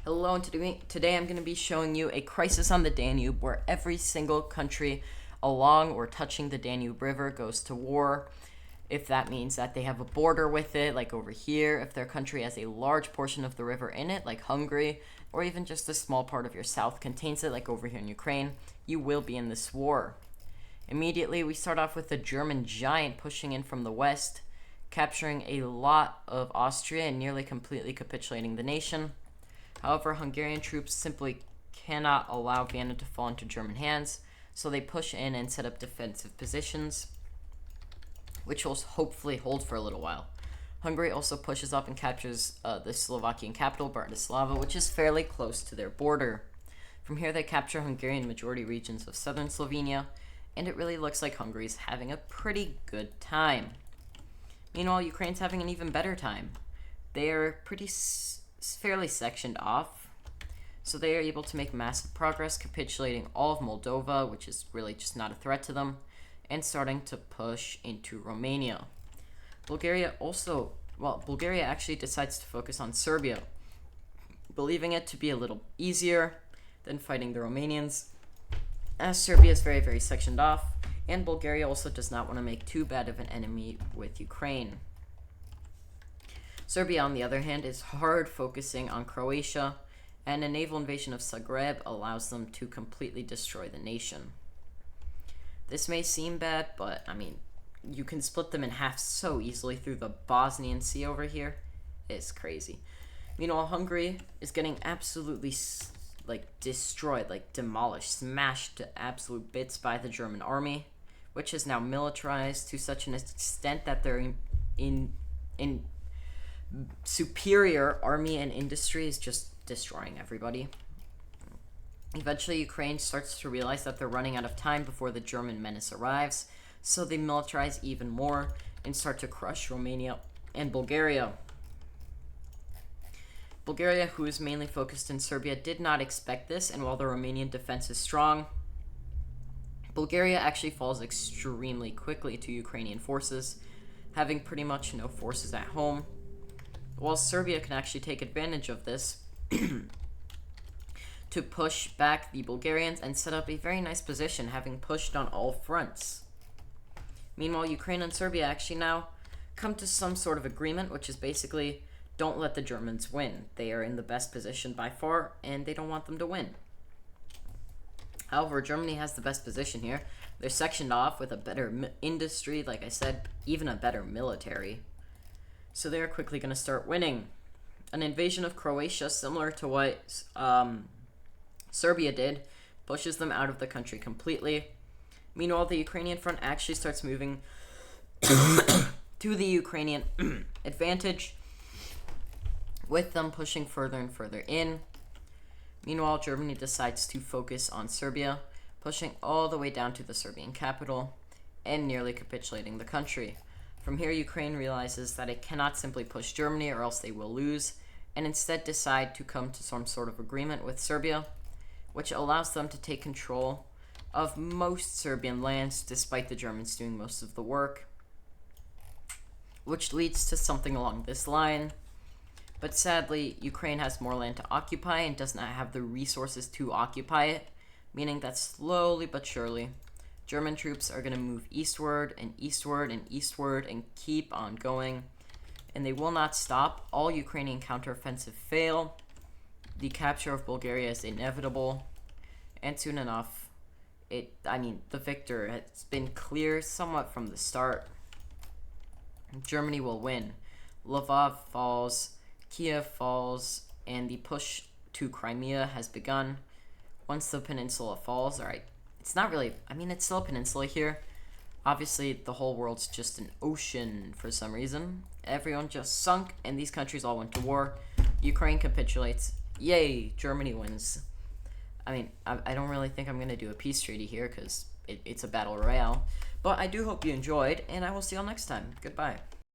Hello, and today I'm going to be showing you a crisis on the Danube where every single country along or touching the Danube River goes to war. If that means that they have a border with it, like over here, if their country has a large portion of the river in it, like Hungary, or even just a small part of your south contains it, like over here in Ukraine, you will be in this war. Immediately, we start off with the German giant pushing in from the west, capturing a lot of Austria and nearly completely capitulating the nation. However, Hungarian troops simply cannot allow Vienna to fall into German hands, so they push in and set up defensive positions, which will hopefully hold for a little while. Hungary also pushes up and captures the Slovakian capital, Bratislava, which is fairly close to their border. From here, they capture Hungarian majority regions of southern Slovenia, and it really looks like Hungary's having a pretty good time. Meanwhile, Ukraine's having an even better time. They are fairly sectioned off, so they are able to make massive progress, capitulating all of Moldova, which is really just not a threat to them, and starting to push into Romania. Bulgaria actually decides to focus on Serbia, believing it to be a little easier than fighting the Romanians, as Serbia is very, very sectioned off, and Bulgaria also does not want to make too bad of an enemy with Ukraine. Serbia, on the other hand, is hard focusing on Croatia, and a naval invasion of Zagreb allows them to completely destroy the nation. This may seem bad, but, you can split them in half so easily through the Bosnian Sea over here. It's crazy. Meanwhile, Hungary is getting absolutely, destroyed, demolished, smashed to absolute bits by the German army, which is now militarized to such an extent that they're in superior army and industry is just destroying everybody. Eventually, Ukraine starts to realize that they're running out of time before the German menace arrives, so they militarize even more and start to crush Romania and Bulgaria. Bulgaria, who is mainly focused in Serbia, did not expect this, and while the Romanian defense is strong, Bulgaria actually falls extremely quickly to Ukrainian forces, having pretty much no forces at home. While Serbia can actually take advantage of this to push back the Bulgarians and set up a very nice position, having pushed on all fronts. Meanwhile, Ukraine and Serbia actually now come to some sort of agreement, which is basically, don't let the Germans win. They are in the best position by far, and they don't want them to win. However, Germany has the best position here. They're sectioned off with a better industry, like I said, even a better military. So they're quickly going to start winning. An invasion of Croatia, similar to what Serbia did, pushes them out of the country completely. Meanwhile, the Ukrainian front actually starts moving to the Ukrainian advantage, with them pushing further and further in. Meanwhile, Germany decides to focus on Serbia, pushing all the way down to the Serbian capital and nearly capitulating the country. From here, Ukraine realizes that it cannot simply push Germany or else they will lose, and instead decide to come to some sort of agreement with Serbia, which allows them to take control of most Serbian lands despite the Germans doing most of the work, which leads to something along this line. But sadly, Ukraine has more land to occupy and does not have the resources to occupy it, meaning that slowly but surely, German troops are going to move eastward and eastward and eastward and keep on going, and they will not stop. All Ukrainian counteroffensive fail. The capture of Bulgaria is inevitable, and soon enough, the victor has been clear somewhat from the start. Germany will win. Lvov falls, Kiev falls, and the push to Crimea has begun. Once the peninsula falls, it's not really, it's still a peninsula here. Obviously, the whole world's just an ocean for some reason. Everyone just sunk, and these countries all went to war. Ukraine capitulates. Yay, Germany wins. I don't really think I'm going to do a peace treaty here because it's a battle royale. But I do hope you enjoyed, and I will see y'all next time. Goodbye.